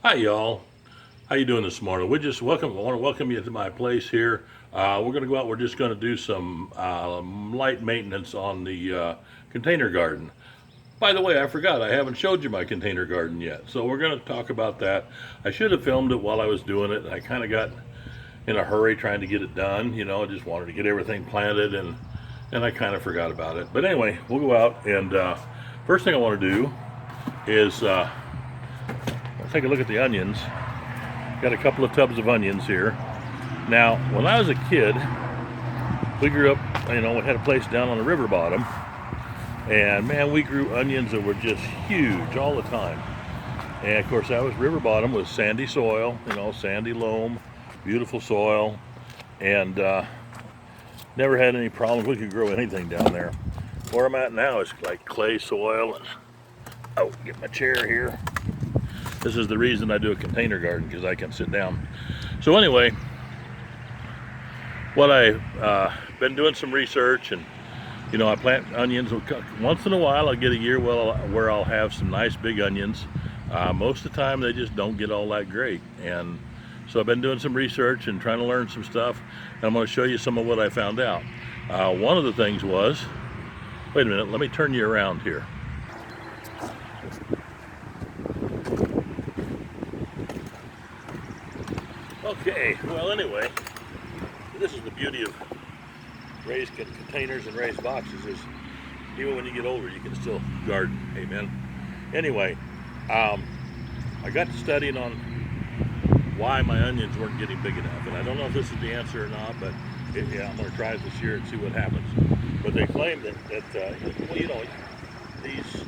Hi y'all. How you doing this morning? We just welcome. I want to welcome you to my place here. We're going to go out. We're just going to do some light maintenance on the container garden. By the way, I forgot. I haven't showed you my container garden yet. So we're going to talk about that. I should have filmed it while I was doing it. I kind of got in a hurry trying to get it done. I just wanted to get everything planted and I kind of forgot about it. But anyway, we'll go out and first thing I want to do is take a look at the onions. Got a couple of tubs of onions here. Now, when I was a kid, we grew up, we had a place down on the river bottom, and man, we grew onions that were just huge all the time. And of course, that was river bottom with sandy soil, sandy loam, beautiful soil, and never had any problems. We could grow anything down there. Where I'm at now is like clay soil, and get my chair here. This is the reason I do a container garden, because I can sit down. So anyway, what I've been doing some research, and I plant onions. Once in a while I'll get a year where I'll have some nice big onions. Most of the time they just don't get all that great. And so I've been doing some research and trying to learn some stuff, and I'm going to show you some of what I found out. One of the things was, wait a minute, let me turn you around here. Okay, well anyway, this is the beauty of raised containers and raised boxes, is even when you get older you can still garden. Amen. Anyway, I got to studying on why my onions weren't getting big enough, and I don't know if this is the answer or not, but yeah, I'm going to try it this year and see what happens. But they claim that these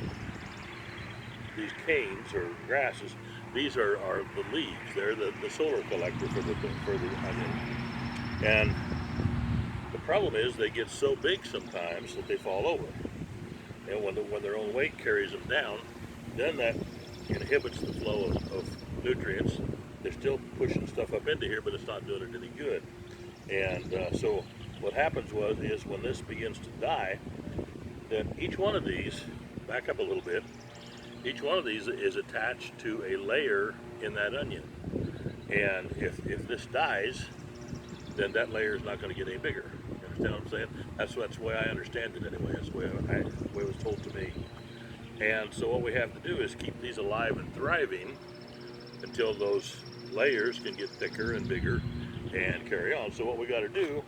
canes or grasses, these are the leaves. They're the solar collector for the onion. And the problem is they get so big sometimes that they fall over. And when their own weight carries them down, then that inhibits the flow of nutrients. They're still pushing stuff up into here, but it's not doing it any good. And so what happens is when this begins to die, then each one of these, back up a little bit, each one of these is attached to a layer in that onion. And if this dies, then that layer is not going to get any bigger. You understand what I'm saying? That's the way I understand it anyway. That's the way it was told to me. And so what we have to do is keep these alive and thriving until those layers can get thicker and bigger and carry on. So what we got to do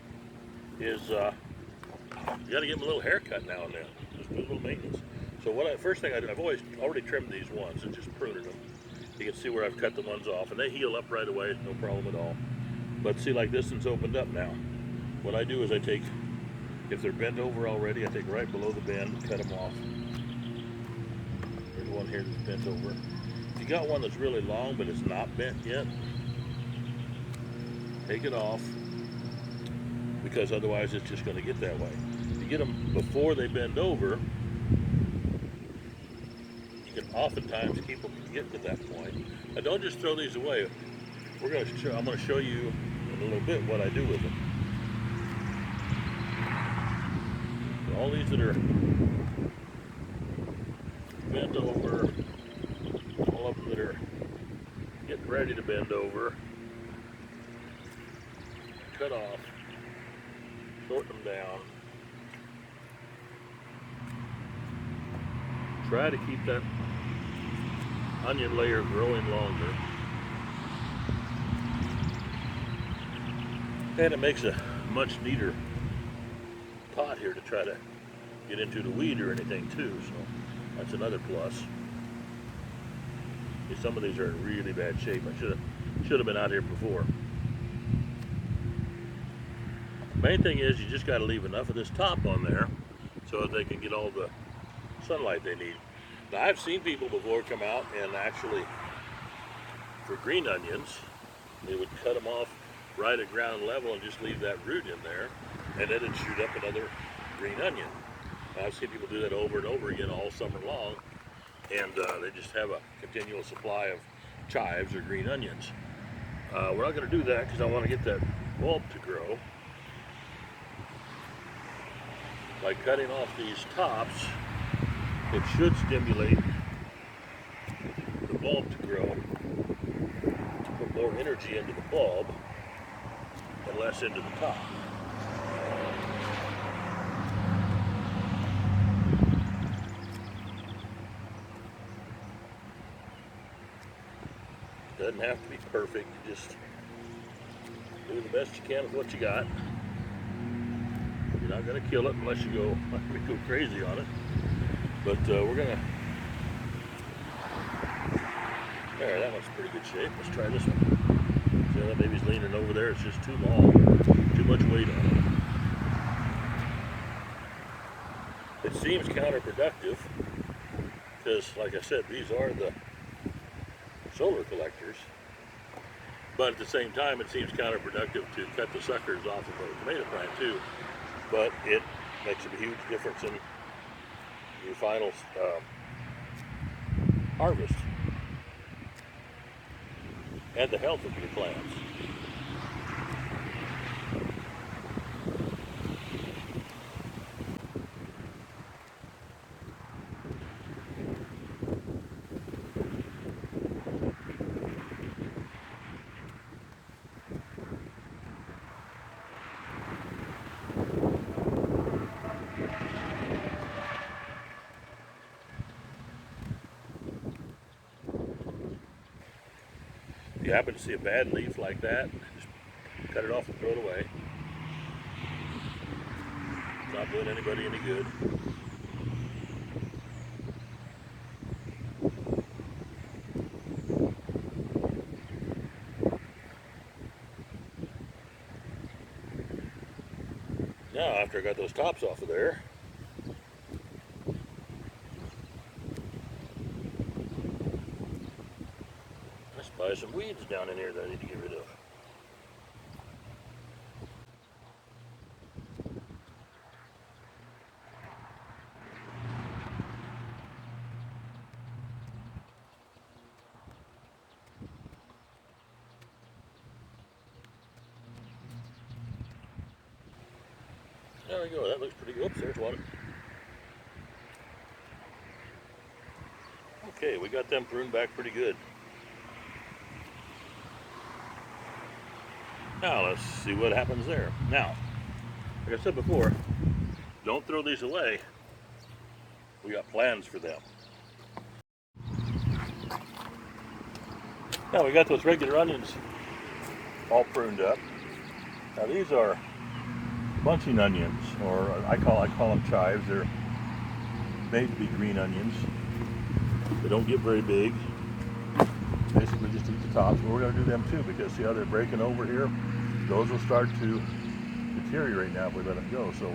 is you got to give them a little haircut now and then. Just do a little maintenance. So first thing I've already trimmed these ones and just pruned them. You can see where I've cut the ones off, and they heal up right away, no problem at all. But see, like this one's opened up now. What I do is I take, if they're bent over already, I take right below the bend, cut them off. There's one here that's bent over. If you got one that's really long but it's not bent yet, take it off, because otherwise it's just going to get that way. If you get them before they bend over, you can oftentimes keep them from getting to that point. Now don't just throw these away. I'm going to show you in a little bit what I do with them. So all these that are bent over, all of them that are getting ready to bend over, cut off, shorten them down. Try to keep that onion layer growing longer. And it makes a much neater pot here to try to get into the weed or anything too, so that's another plus. See, some of these are in really bad shape. I should have been out here before. Main thing is you just got to leave enough of this top on there so that they can get all the sunlight they need. Now I've seen people before come out and actually, for green onions, they would cut them off right at ground level and just leave that root in there, and then it'd shoot up another green onion. Now, I've seen people do that over and over again all summer long, and they just have a continual supply of chives or green onions. We're not going to do that because I want to get that bulb to grow. By cutting off these tops, it should stimulate the bulb to grow more energy into the bulb and less into the top. Doesn't have to be perfect, you just do the best you can with what you got. You're not going to kill it unless you go crazy on it. But we're going to... There, that one's in pretty good shape. Let's try this one. See how that baby's leaning over there? It's just too long. Too much weight on it. It seems counterproductive because, like I said, these are the solar collectors. But at the same time, it seems counterproductive to cut the suckers off of a tomato plant too. But it makes a huge difference in your final harvest and the health of your plants. If you happen to see a bad leaf like that, just cut it off and throw it away. It's not doing anybody any good. Now, after I got those tops off of there, I spy some weeds down in here that I need to get rid of. There we go, that looks pretty good. Oops, there's one. Okay, we got them pruned back pretty good. Now let's see what happens there. Now, like I said before, don't throw these away. We got plans for them. Now we got those regular onions all pruned up. Now these are bunching onions, or I call them chives. They're made to be green onions. They don't get very big. Basically just eat the tops. But we're going to do them too, because see how they're breaking over here? Those will start to deteriorate now if we let them go. So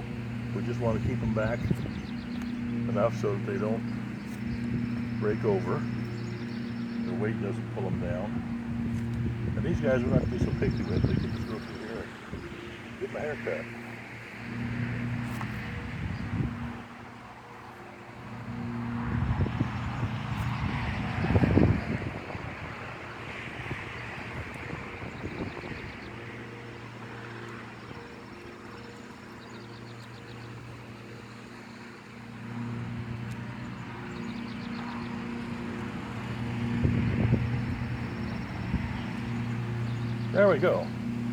we just want to keep them back enough so that they don't break over. The weight doesn't pull them down. And these guys we're not going to be so picky with. They can just go through here and get my hair cut. There we go.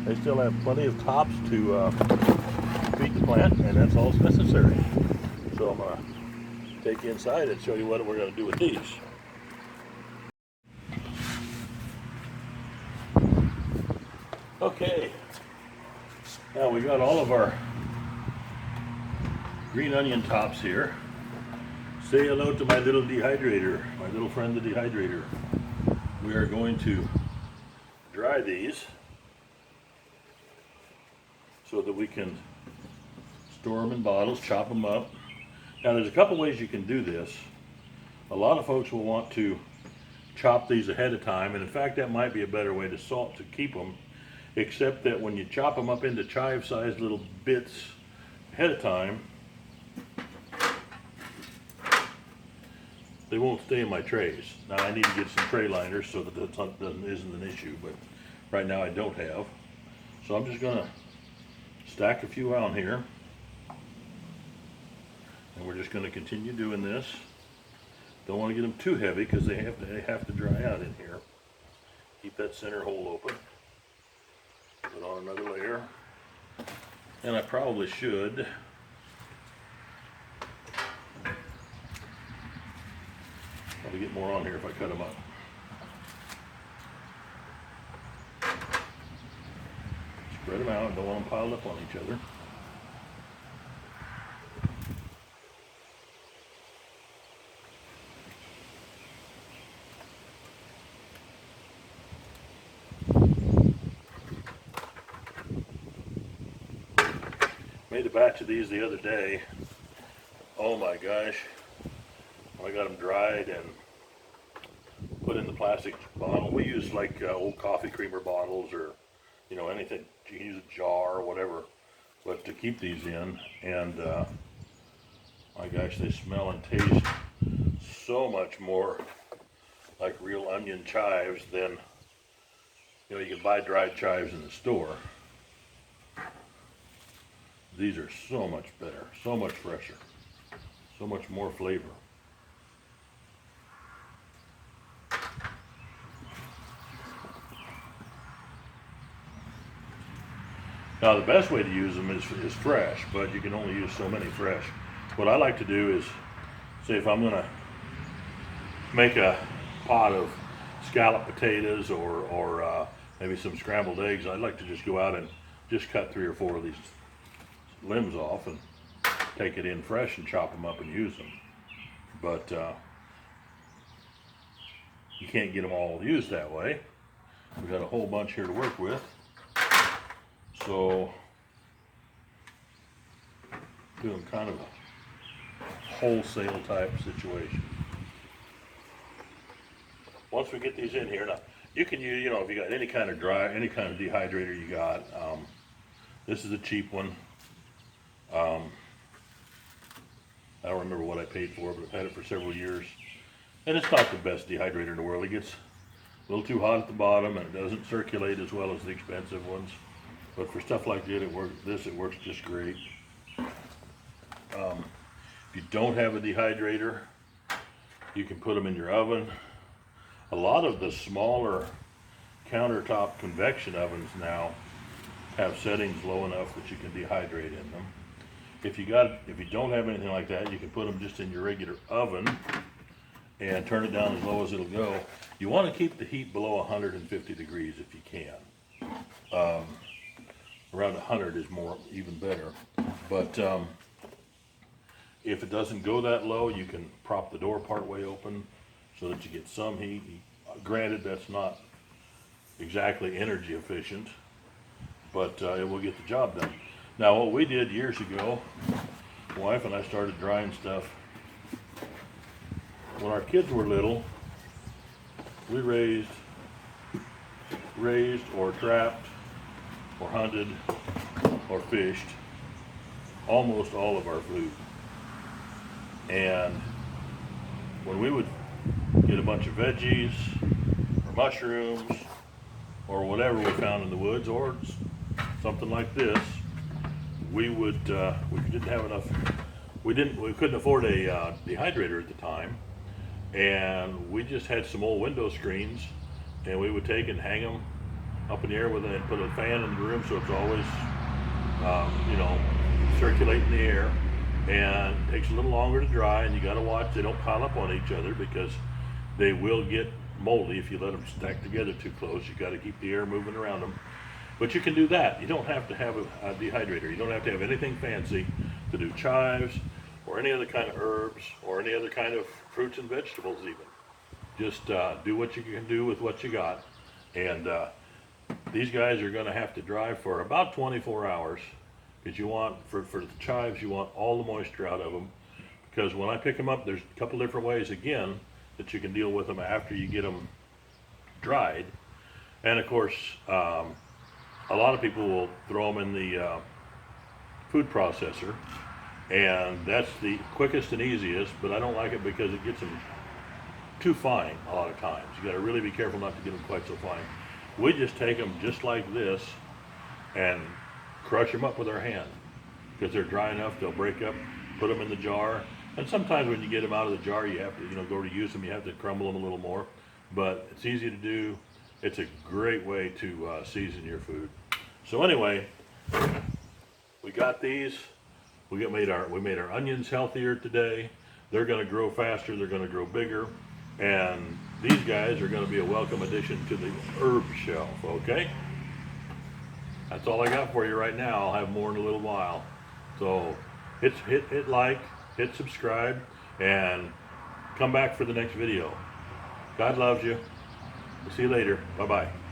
They still have plenty of tops to feed the plant, and that's all that's necessary. So I'm going to take you inside and show you what we're going to do with these. Okay, now we got all of our green onion tops here. Say hello to my little dehydrator, my little friend the dehydrator. We are going to dry these so that we can store them in bottles, chop them up. Now there's a couple ways you can do this. A lot of folks will want to chop these ahead of time, and in fact that might be a better way to keep them, except that when you chop them up into chive-sized little bits ahead of time, they won't stay in my trays. Now I need to get some tray liners so that that isn't an issue, but right now I don't have. So I'm just gonna stack a few on here, and we're just gonna continue doing this. Don't want to get them too heavy because they have to dry out in here. Keep that center hole open. Put on another layer. And I probably should probably get more on here if I cut them up. Spread them out, don't want them piled up on each other. Made a batch of these the other day. Oh my gosh. I got them dried and put in the plastic bottle. We use like old coffee creamer bottles or, you know, anything. You can use a jar or whatever. But to keep these in, and my gosh, they smell and taste so much more like real onion chives than, you know, you can buy dried chives in the store. These are so much better, so much fresher, so much more flavor. Now the best way to use them is fresh, but you can only use so many fresh. What I like to do is, say if I'm gonna make a pot of scalloped potatoes or maybe some scrambled eggs, I'd like to just go out and just cut 3 or 4 of these limbs off and take it in fresh and chop them up and use them. But you can't get them all used that way. We've got a whole bunch here to work with. So doing kind of a wholesale type situation. Once we get these in here, now you can use, you know, if you got any kind of dehydrator you got, this is a cheap one. I don't remember what I paid for, but I've had it for several years. And it's not the best dehydrator in the world. It gets a little too hot at the bottom and it doesn't circulate as well as the expensive ones. But for stuff like that, it works just great. If you don't have a dehydrator, you can put them in your oven. A lot of the smaller countertop convection ovens now have settings low enough that you can dehydrate in them. If you don't have anything like that, you can put them just in your regular oven and turn it down as low as it'll go. You want to keep the heat below 150 degrees if you can. Around 100 is even better. But if it doesn't go that low, you can prop the door part way open so that you get some heat. Granted, that's not exactly energy efficient, but it will get the job done. Now, what we did years ago, my wife and I started drying stuff. When our kids were little, we raised or trapped or hunted or fished almost all of our food. And when we would get a bunch of veggies or mushrooms or whatever we found in the woods or something like this, we didn't have enough. We couldn't afford a dehydrator at the time, and we just had some old window screens, and we would take and hang them up in the air with it and put a fan in the room so it's always, circulating the air. And it takes a little longer to dry, and you got to watch they don't pile up on each other because they will get moldy if you let them stack together too close. You got to keep the air moving around them. But you can do that. You don't have to have a dehydrator. You don't have to have anything fancy to do chives or any other kind of herbs or any other kind of fruits and vegetables even. Just do what you can do with what you got. And these guys are going to have to dry for about 24 hours because you want, for the chives, you want all the moisture out of them. Because when I pick them up, there's a couple different ways, again, that you can deal with them after you get them dried. And of course, a lot of people will throw them in the food processor, and that's the quickest and easiest, but I don't like it because it gets them too fine a lot of times. You got to really be careful not to get them quite so fine. We just take them just like this and crush them up with our hand because they're dry enough, they'll break up, put them in the jar. And sometimes when you get them out of the jar, you have to, go to use them, you have to crumble them a little more, but it's easy to do. It's a great way to season your food. So anyway, we got these. We made our onions healthier today. They're going to grow faster. They're going to grow bigger, and these guys are going to be a welcome addition to the herb shelf. Okay, that's all I got for you right now. I'll have more in a little while. So hit like, hit subscribe, and come back for the next video. God loves you. We'll see you later. Bye bye.